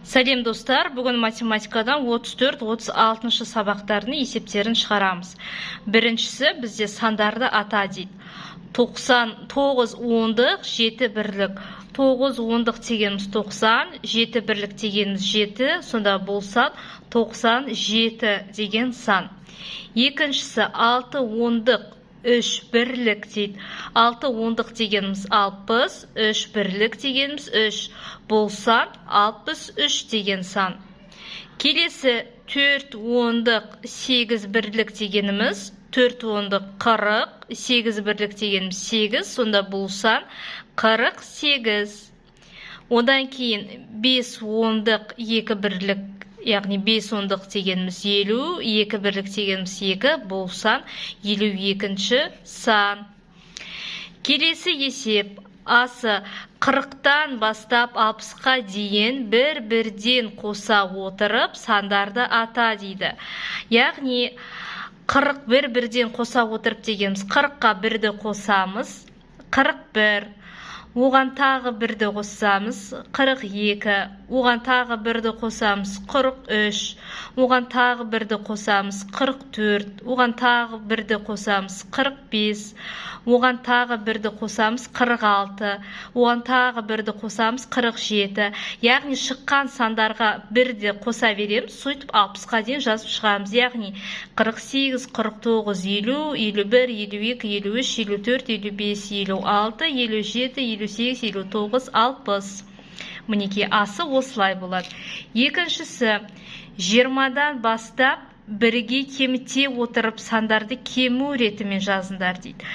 Сәлем достар, бүгін математикадан 34-36 сабақтардың есептерін шығарамыз. Біріншісі бізде сандарды ата дейді. 9 ондық, 7 бірлік. 9 ондық дегеніміз 90, 7 бірлік дегеніміз 7, сонда бұл сан 97 деген сан. Екіншісі 6 ондық, 3 бірлік дейді. 6 ондық дегеніміз 60, 3 бірлік дегеніміз 3. Бұл сан 63 деген сан. Келесі 4 ондық, 8 бірлік дегеніміз 4 ондық 40, 8 бірлік дегеніміз 8, сонда бұл сан 48. Одан кейін 5 ондық 2 бірлік, яғни 5 ондық дегеніміз 50, 2 бірлік дегеніміз 2, бұл сан 52-ші сан. Келесі есеп асы 40-тан бастап 60-қа дейін бір-бірден қоса отырып сандарды ата дейді. Яғни 40 бір-бірден қоса отырып дегеніміз 40-қа 1-ді қосамыз, 41. Оған тағы 1-ді қосамыз, 42. Оған тағы 1-ді қосамыз, 43. Оған тағы 1-ді қосамыз, 44. Оған тағы 1-ді қосамыз, 45. Оған тағы 1-ді қосамыз, 46. Оған тағы 1-ді қосамыз, 47. Яғни шыққан сандарға 1-ді қоса береміз, сөйтіп 60-қа дейін жазып шығамыз. Яғни 48, 49, 50, 51, 52, 53, 54, 55, 56, 57, 58, 59, 60. Мінекей асы осылай болады. Екіншісі 20-дан бастап 1-ге кеміте отырып сандарды кему ретімен жазыңдар дейді.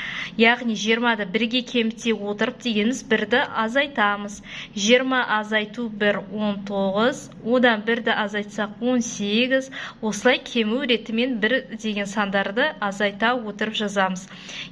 Яғни 20-ды 1-ге кеміте отырып дегеніміз 1-ді азайтамыз. 20 азайту 1, 19, одан 1-ді азайтсақ 18, осылай кему ретімен 1 деген сандарды азайта отырып жазамыз.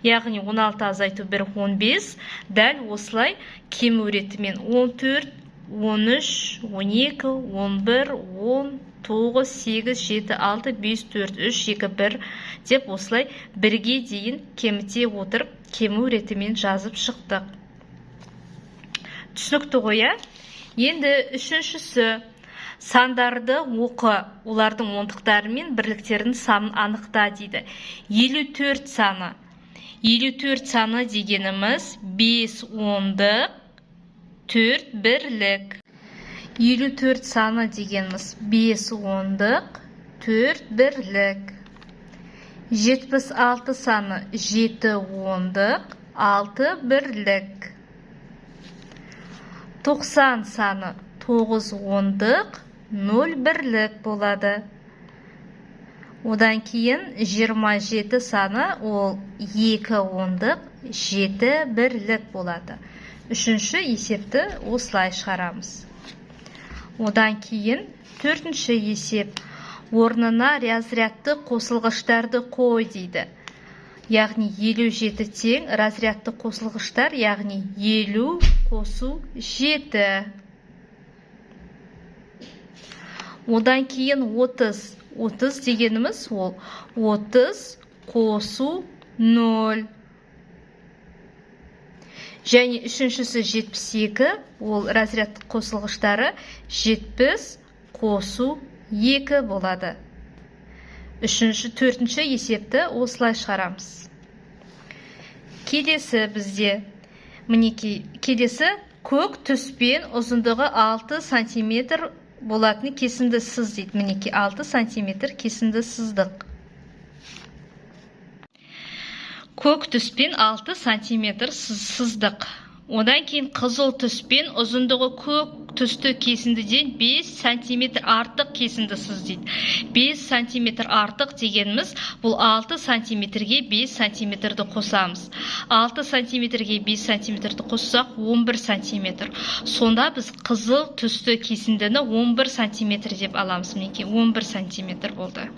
Яғни 16 азайту 1, 15, дәл осылай кему ретімен 14, 13, 12, 11, 10, 9, 8, 7, 6, 5, 4, 3, 2, 1 деп осылай 1-ге дейін кеміте отырып, кему ретімен жазып шықтық. Түсінікті ғой, енді үшіншісі сандарды оқы, олардың ондықтары мен бірліктердің санын анықта дейді. 54 саны. 54 саны дегеніміз 5 ондық, 4 бірлік. 54 саны дегеніміз 5 ондық, 4 бірлік. 76 саны 7 ондық, 6 бірлік. 90 саны 9 ондық, 0 бірлік болады. Одан кейін 27 саны ол 2 ондық, 7 бірлік болады. Үшінші есепті осылай шығарамыз. Одан кейін төртінші есеп орнына разрядты қосылғыштарды қой дейді. Яғни 57 тең разрядты қосылғыштар, яғни 50 қосу 7. Одан кейін 30. 30 дегеніміз ол 30 қосу 0. Және үшіншісі 72, ол разрядты қосылғыштары 70 қосу 2 болады. Төртінші есепті осылай шығарамыз. Келесі бізде, келесі көк түспен ұзындығы 6 см болатын кесінді сыз дейді. Мінекей 6 см кесінді сыздық. Көк түспен 6 см сыздық. Одан кейін қызыл түспен ұзындығы көк түсті кесіндіден 5 см артық кесінді сыз дейді. 5 см артық дегеніміз бұл 6 см-ге 5 см-ді қосамыз. 6 см-ге 5 см-ді қоссақ 11 см. Сонда біз қызыл түсті кесіндіні 11 см деп аламыз. Мінекей 11 см болды.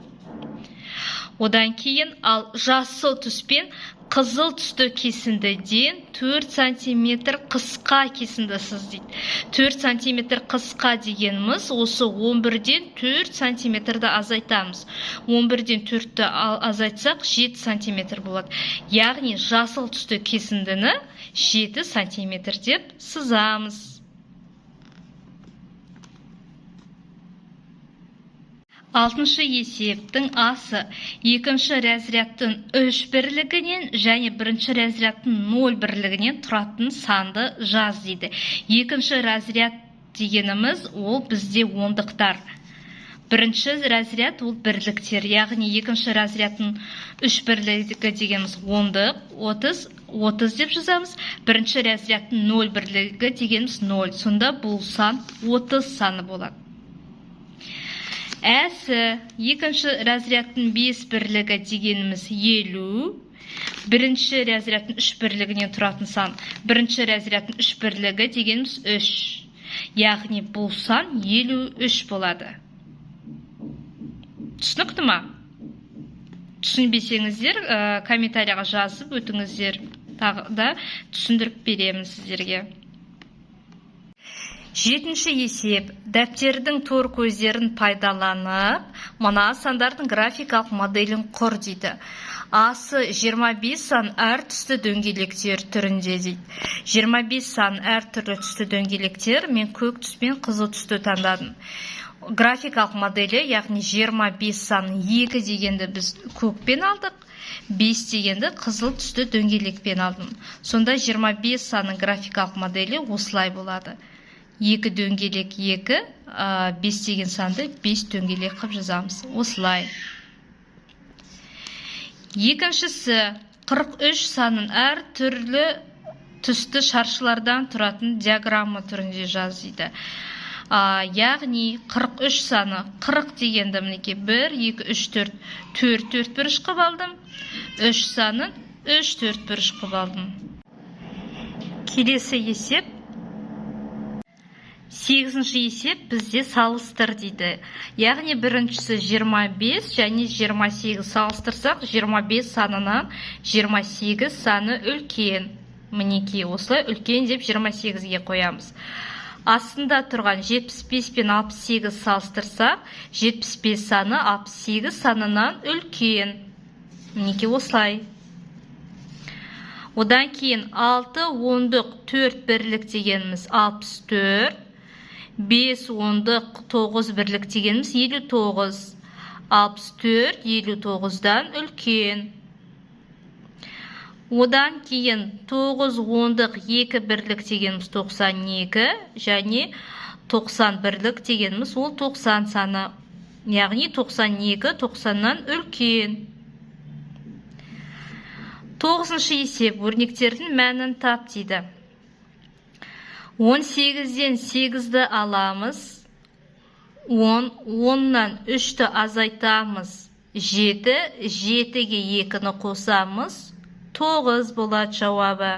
Одан кейін ал жасыл түспен қызыл түсті кесіндіден 4 см қысқа кесінді сыз дейді. 4 см қысқа дегеніміз осы 11-ден 4 см-ді азайтамыз. 11-ден 4-ті азайтсақ 7 см болады. Яғни жасыл түсті кесіндіні 7 см деп сызамыз. Алтыншы есептің асы екінші разрядтың 3 бірлігінен және бірінші разрядтың 0 бірлігінен тұратын санды жаз дейді. Екінші разряд дегеніміз ол бізде ондықтар. Бірінші разряд ол бірліктер, яғни екінші разрядтың 3 бірлігі дегеніміз ондық, 30 деп жазамыз. Бірінші разрядтың 0 бірлігі дегеніміз 0. Сонда бұл сан 30 саны болады. Әсі екінші разрядтың 5 бірлігі дегеніміз 50. Бірінші разрядтың 3 бірлігінен тұратын сан. Бірінші разрядтың 3 бірлігі дегеніміз 3. Яғни бұл сан 53 болады. Түсінікті ма? Түсінбесеңіздер, комментарияға жазып өтіңіздер. Тағы да түсіндіріп беремін сіздерге. Жетінші есеп. Дәптердің тор көздерін пайдаланып, мына сандардың графикалық моделін құр дейді. Асы 25 сан әр түсті дөңгелектер түрінде дейді. 25 сан әр түрлі түсті дөңгелектер, мен көк түс пен қызыл түсті таңдадым. Графикалық моделі, яғни 25 сан 2 дегенді біз көкпен алдық, 5 дегенді қызыл түсті дөңгелекпен алдым. Сонда 25 санның графикалық моделі осылай болады. 2 дөңгелек 2, 5 деген санды 5 дөңгелек қып жазамыз. Осылай. Екіншісі 43 санын әр түрлі түсті шаршылардан тұратын диаграмма түрінде жаз дейді. Яғни 43 саны 40 дегенді мінеке 1, 2, 3, 4, 4 біріш қып алдым. 3 санын 3, 4 біріш қып алдым. Келесі есеп. 8-ші есеп бізде салыстыр дейді. Яғни біріншісі 25 және 28 салыстырсақ, 25 санынан 28 саны үлкен. Мінеке, осылай үлкен деп 28-ге қоямыз. Астында тұрған 75 пен 68 салыстырсақ, 75 саны 68 санынан үлкен. Мінеке, осылай. Одан кейін 6 ондық 4 бірлік дегеніміз 64. 5 ондық 9 бірлік дегеніміз 59. 64 59-дан үлкен. Одан кейін 9 ондық 2 бірлік дегеніміз 92 және 90 бірлік дегеніміз ол 90 саны. Яғни 92 90-нан үлкен. 9-шы есеп өрнектердің мәнін тап дейді. 18-ден 8-ді аламыз, 10-нан 3-ті азайтамыз, 7, 7-ге 2-ні қосамыз, 9 болады жауабы.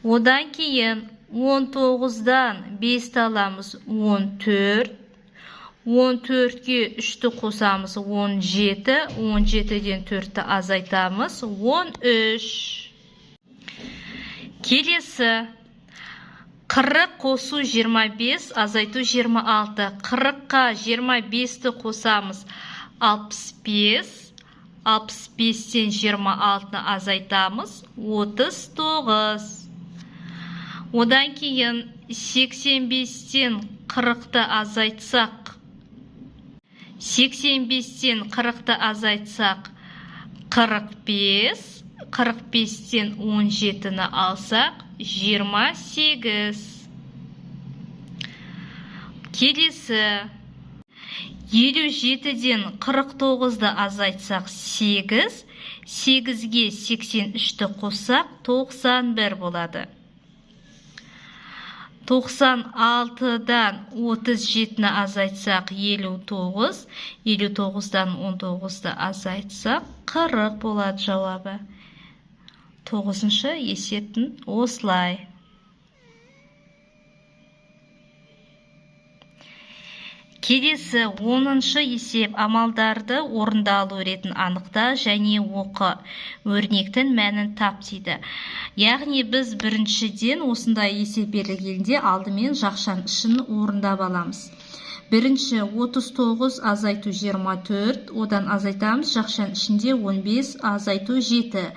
Одан кейін 19-дан 5-ті аламыз, 14, 14-ге 3-ті қосамыз, 17, 17-ден 4-ті азайтамыз, 13. Келесі 40 қосу 25, азайту 26. 40-қа 25-ті қосамыз 65, 65-тен 26-ны азайтамыз 39. Одан кейін 85-тен 40-ты азайтсақ, 85-тен 40-ты азайтсақ 45, 45-тен 17-ні алсақ 28. Келесі 57-ден 49-ды азайтсақ 8, 8-ге 83-ті қоссақ 91 болады. 96-дан 37-ні азайтсақ 59, 59-дан 19-ды азайтсақ 40 болады жауабы. 9-шы есептің осылай. Келесі 10-шы есеп амалдарды орындалу ретін анықта және оқы. Өрнектің мәнін тап дейді. Яғни біз біріншіден осындай есеп берілгенде алдымен жақшан ішін орындап аламыз. Бірінші 39 азайту 24, одан азайтамыз жақшан ішінде 15 азайту 7.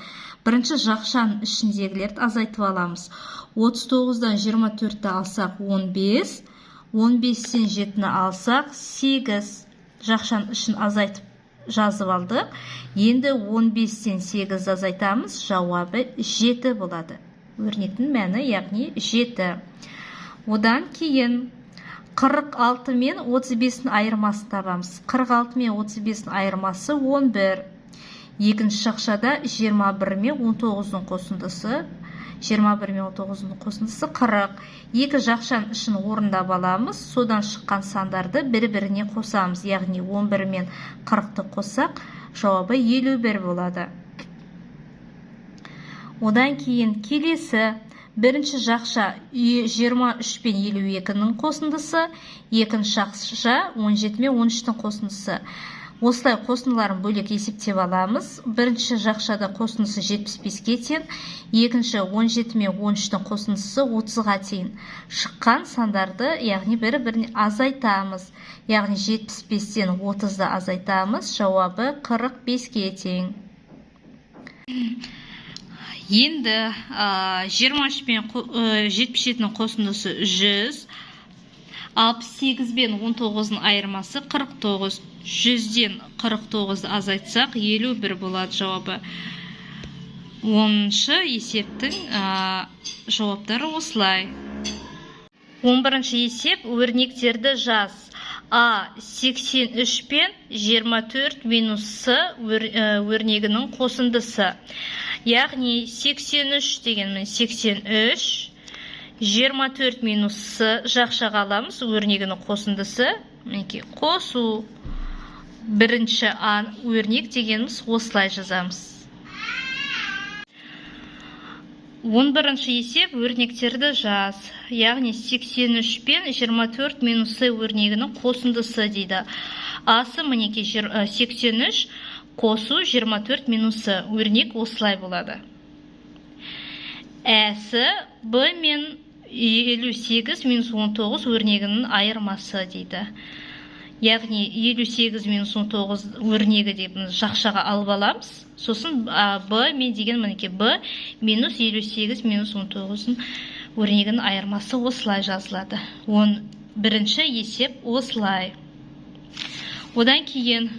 Бірінші жақшан ішіндегілерді азайтып аламыз. 39-дан 24-ті алсақ 15, 15-тен 7-ні алсақ 8. Жақшаның ішін азайтып жазып алдық. Енді 15-тен 8 азайтамыз, жауабы 7 болады. Өрнектің мәні яғни 7. Одан кейін 46 мен 35-дің айырмасын табамыз. 46 мен 35-дің айырмасы 11. Екінші жақшада 21 мен 19-ның қосындысы 21 мен 19-ның қосындысы 40. Екі жақшаның ішін орындап аламыз. Содан шыққан сандарды бір-біріне қосамыз. Яғни 11 мен 40-ты қоссақ, жауабы 51 болады. Одан кейін келесі бірінші жақша 23 пен 52-ның қосындысы, екінші жақша 17 мен 13-дің қосындысы. Осылай қосындыларын бөлек есептеп аламыз. Бірінші жақшада қосындысы 75-ке тең, екінші 17 мен 13-дің қосындысы 30-ға тең. Шыққан сандарды, яғни бір-біріне азайтамыз. Яғни 75-тен 30-ды азайтамыз, жауабы 45-ке тең. Енді 23 пен 77-ның қосындысы 100, 68 бен 19-ның айырмасы 49. 100-ден 49-ды азайтсақ, 51 болады жауабы. 10-шы есептің жауаптары осылай. 11-ші есеп өрнектерді жаз. А. 83 пен 24 минус С өрнегінің қосындысы. Яғни 83 дегенмен 83, 24 минус С жақшаға аламыз, өрнегінің қосындысы. Қосу. Бірінші өрнек дегеніміз осылай жазамыз. 11-ші есеп өрнектерді жаз. Яғни 83 пен 24 минус С өрнегінің қосындысы дейді. Асы мінеке 83 қосу 24 минус С. Өрнек осылай болады. Әсі Б мен 58 минус 19 өрнегінің айырмасы дейді. Яғни 58 минус 19 өрнегі деп жақшаға алып аламыз. Сосын Б мен деген мінеке Б минус 58 минус 19 өрнегінің айырмасы осылай жазылады. 11-ші есеп осылай. Одан кейін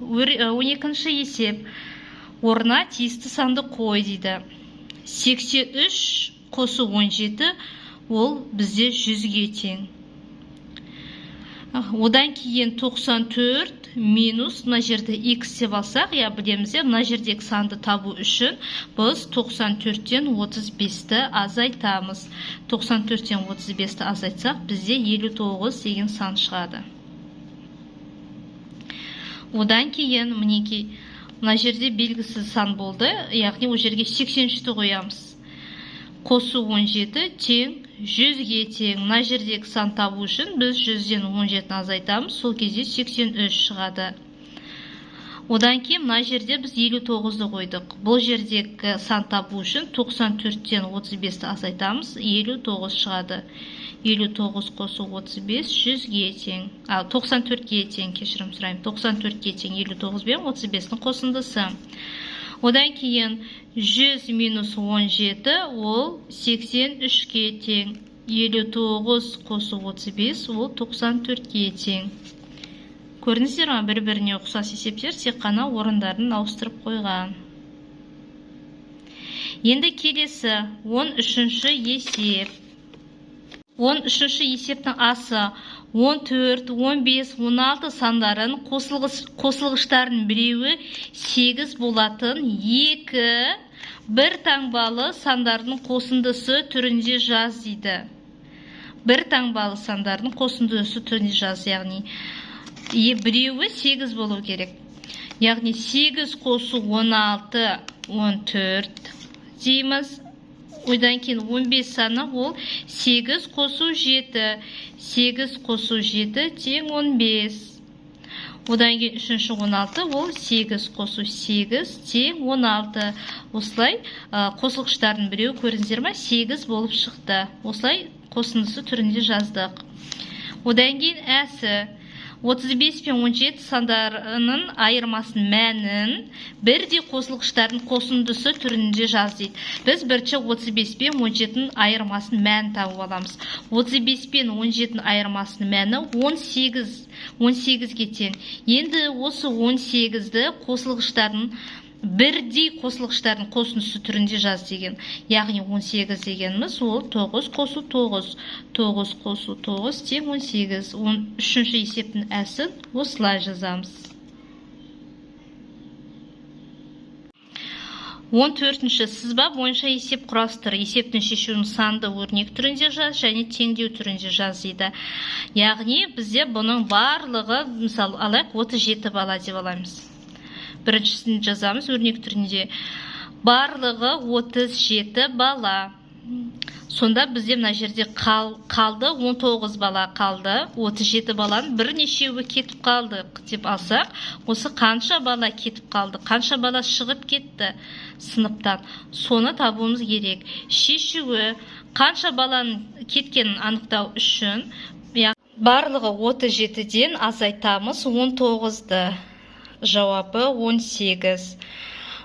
12-ші есеп орнына тиісті санды қой дейді. 83 қосу 17 ол бізде 100-ге тең. Одан кейін 94 минус мына жерде x деп алсақ, білеміз, мына жердегі санды табу үшін біз 94-тен 35-ті азайтамыз. 94-тен 35-ті азайтсақ, бізде 59 деген сан шығады. Одан кейін мінеки мына жерде белгісіз сан болды, яғни ол жерге 83-ті қоямыз. Қосу 17 тең 100-ге тең. Мына жердегі сан табу үшін біз 100-ден 17-ні азайтамыз, сол кезде 83 шығады. Одан кейін мына жерде біз 59-ды қойдық. Бұл жердегі сан табу үшін 94-тен 35-ті азайтамыз, 59 шығады. 59 қосу 35 100-ге тең. 94-ге тең, кешірім сұрайым. 94-ге тең 59 бен 35-ні қосындысы. Одан кейін 100 минус 17 ол 83-ке тең. 59 қосу 35 ол 94-ке тең. Көрдіңіздер ме, бір-біріне ұқсас есептер тек қана орындарын ауыстырып қойған. Енді келесі 13-ші есеп. 13-ші есептің асы 14, 15, 16 сандарын қосылғыштардың біреуі 8 болатын 2 бір таңбалы сандардың қосындысы түрінде жаз дейді. Бір таңбалы сандардың қосындысы түрінде жаз, яғни біреуі 8 болу керек. Яғни 8 қосу 16, 14 дейміз. Одан кейін 15 саны ол 8 қосу 7. 8 қосу 7 тең 15. Одан кейін 3-ші 16 ол 8 қосу 8 тең 16. Осылай қосылғыштардың біреуі көрдіңіздер ме? 8 болып шықты. Осылай қосындысы түрінде жаздық. Одан кейін әсі 35 пен 17 сандарының айырмасының мәнін бірдей қосылғыштардың қосындысы түрінде жаз дейді. Біз бірінші 35 пен 17-ның айырмасының мәнін тауып аламыз. 35 пен 17-ның айырмасының мәні 18-ге тең. Енді осы 18-ді қосылғыштардың бірдей қосылғыштардың қосындысы түрінде жаз деген. Яғни 18 дегеніміз ол 9 қосу 9. 9 қосу 9 тең 18. Үшінші есептің әсін осылай жазамыз. 14-ші сызба бойынша есеп құрастыр. Есептің шешуін санды өрнек түрінде жаз және теңдеу түрінде жаз дейді. Яғни бізде бұның барлығы, мысалы, алайық 37 бала деп аламыз. Біріншісін жазамыз өрнек түрінде. Барлығы 37 бала. Сонда бізде мына жерде қалды 19 бала қалды. 37 баланың бірнешеуі кетіп қалды деп алсақ, осы қанша бала кетіп қалды, қанша бала шығып кетті сыныптан, соны табуымыз керек. Шешуі қанша баланың кеткенін анықтау үшін барлығы 37-ден азайтамыз 19-ды. Жауабы 18.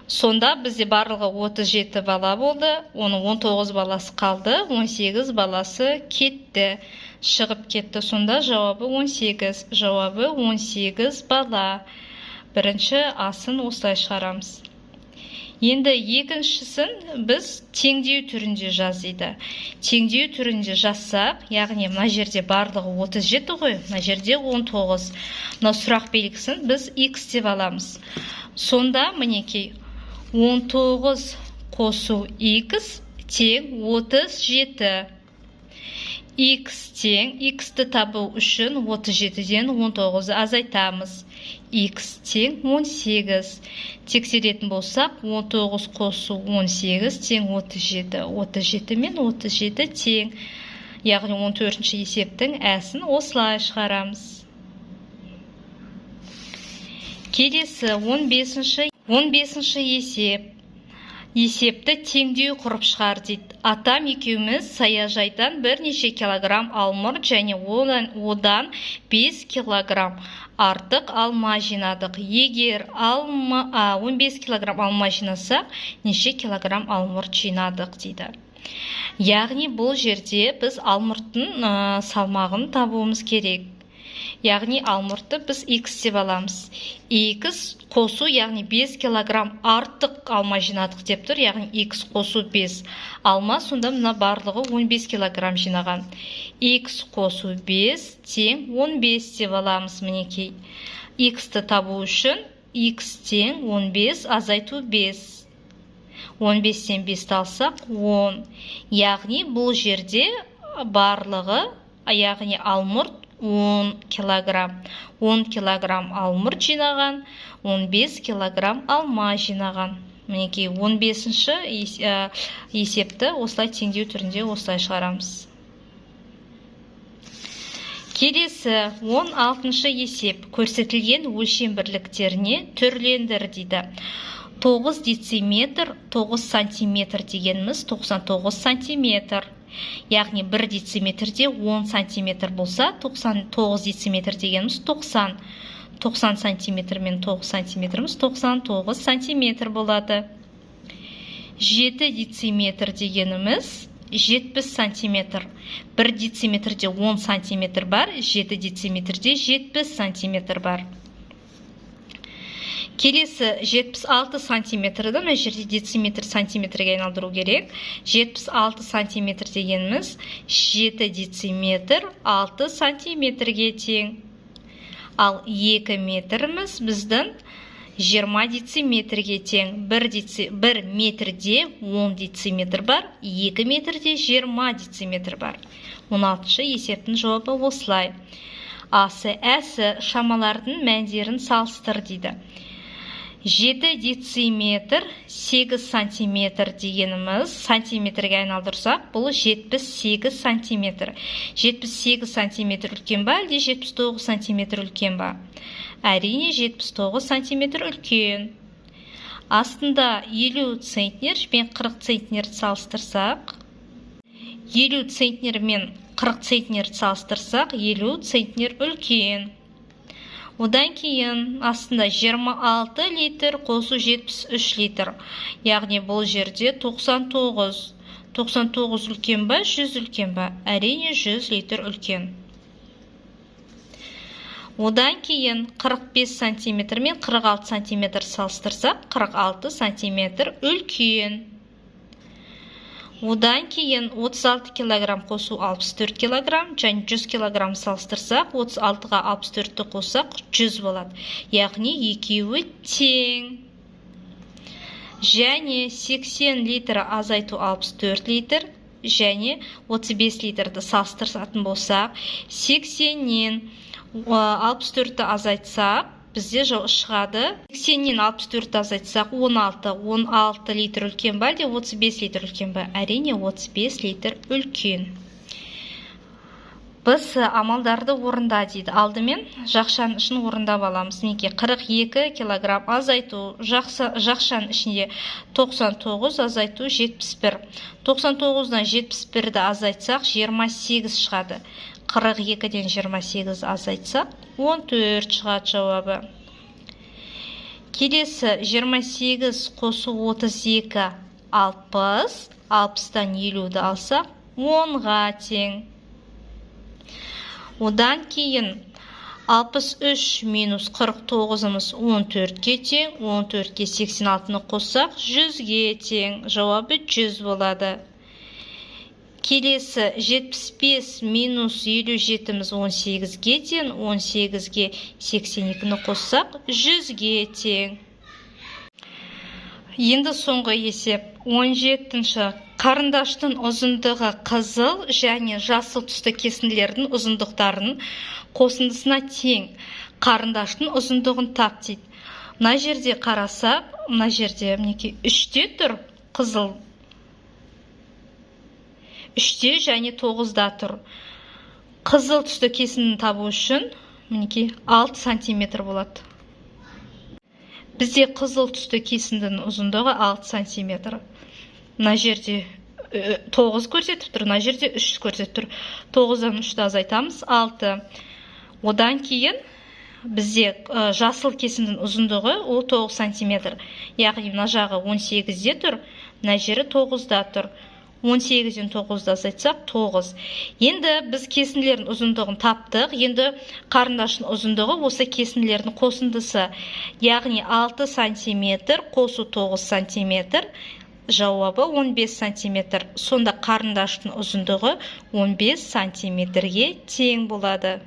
Сонда бізде барлығы 37 бала болды, оның 19 баласы қалды, 18 баласы кетті, шығып кетті. Сонда жауабы 18. Жауабы 18 бала. Бірінші асын осылай шығарамыз. Енді екіншісін біз теңдеу түрінде жаз дейді. Теңдеу түрінде жазсақ, яғни мына жерде барлығы 37 ғой, мына жерде 19. Мына сұрақ белгісін біз x деп аламыз. Сонда мінекей 19 қосу x тең 37. X тең, x-ті табу үшін 37-ден 19-ды азайтамыз. X тең 18. Тексеретін болсақ, 19 қосу 18 тең 37. 37 мен 37 тең. Яғни 14-ші есептің әсін осылай шығарамыз. Келесі 15-ші есеп. Есепті теңдеу құрып шығар дейді. Атам екеуміз саяжайдан бірнеше килограмм алмұрт және одан 5 килограмм артық алма жинадық. Егер 15 килограмм алма жинасақ, неше килограмм алмұрт жинадық дейді. Яғни бұл жерде біз алмұрттың салмағын табуымыз керек. Яғни алмұртты біз x деп аламыз. X қосу, яғни 5 килограмм артық алма жинадық деп тұр, яғни x қосу 5. Алма сонда мына барлығы 15 килограмм жинаған. X қосу 5 тең 15 деп аламыз мінекей. X-ті табу үшін x тең 15 азайту 5. 15-тен 5-ті алсақ 10. Яғни бұл жерде барлығы, яғни алмұрт 10 килограмм. 10 килограмм алмұрт жинаған, 15 килограмм алма жинаған. Мінекей 15-ші есепті осылай теңдеу түрінде осылай шығарамыз. Келесі 16-шы есеп. Көрсетілген өлшем бірліктеріне түрлендір дейді. 9 дециметр, 9 сантиметр дегеніміз 99 сантиметр. Яғни 1 дециметрде 10 сантиметр болса, 99 дециметр дегеніміз 90. 90 сантиметр мен 9 сантиметріміз 99 сантиметр болады. 7 дециметр дегеніміз 70 сантиметр. 1 дециметрде 10 сантиметр бар, 7 дециметрде 70 сантиметр бар. Келесі 76 сантиметрді мына жерде дециметр сантиметрге айналдыру керек. 76 сантиметр дегеніміз 7 дециметр 6 сантиметрге тең. Ал 2 метріміз біздің 20 дециметрге тең. 1 метрде 10 дециметр бар, 2 метрде 20 дециметр бар. 16-шы есептің жауабы осылай. Асы, әсі шамалардың мәндерін салыстыр дейді. 7 дециметр 8 сантиметр дегеніміз сантиметрге айналдырсақ, бұл 78 сантиметр. 78 сантиметр үлкен ба, әлде 79 сантиметр үлкен ба? Әрине 79 сантиметр үлкен. Астында 50 центнер мен 40 центнер салыстырсақ, 50 центнер мен 40 центнер салыстырсақ, 50 центнер үлкен. Одан кейін астында 26 литр, қосу 73 литр. Яғни бұл жерде 99. 99 үлкен ба, 100 үлкен ба? Әрине 100 литр үлкен. Одан кейін 45 сантиметр мен 46 сантиметр салыстырсақ, 46 сантиметр үлкен. Одан кейін 36 килограмм қосу 64 килограмм, және 100 килограмм салыстырсақ, 36-ға 64-ті қосақ 100 болады. Яғни екеуі тең. Және 80 литр азайту 64 литр, және 35 литрді салыстырсатын болсақ, 80-нен 64-ті азайтсақ, бізде шығады. 80-нен 64-ті азайтсақ, 16 литр үлкен ба, әлде 35 литр үлкен ба? Әрине 35 литр үлкен. Біз амалдарды орында дейді. Алдымен жақшаның ішін орындап аламыз. Неке 42 килограмм азайту, жақшаның ішінде 99 азайту 71. 99-дан 71-ді азайтсақ 28 шығады. 42-ден 28 азайтсақ 14 шығады жауабы. Келесі 28 қосу 32 60. 60-тан 50-ді алсақ 10-ға тең. Одан кейін 63 минус 49-ымыз 14-ке тең. 14-ке 86-ны қоссақ 100-ге тең. Жауабы 100 болады. Келесі 75 минус 57-іміз 18-ге тең. 18-ге 82-ні қоссақ 100-ге тең. Енді соңғы есеп. 17-ші. Қарындаштың ұзындығы қызыл және жасыл түсті кесінділердің ұзындықтарының қосындысына тең. Қарындаштың ұзындығын тап дейді. Мына жерде қарасақ, мына жерде 3-те тұр қызыл. 3-те және 9-да тұр. Қызыл түсті кесіндіні табу үшін 6 сантиметр болады. Бізде қызыл түсті кесіндінің ұзындығы 6 сантиметр. Мына жерде 9 көрсетіп тұр, мына жерде 3 көрсетіп тұр. 9-дан 3-ті азайтамыз 6. Одан кейін бізде жасыл кесіндінің ұзындығы ол 9 сантиметр. Яғни мына жағы 18-де тұр, мына жері 9-да тұр. 18-ден 9-ды азайтсақ 9. Енді біз кесінділердің ұзындығын таптық. Енді қарындашның ұзындығы осы кесінділердің қосындысы. Яғни 6 сантиметр қосу 9 сантиметр. Жауабы 15 сантиметр. Сонда қарындаштың ұзындығы 15 сантиметрге тең болады.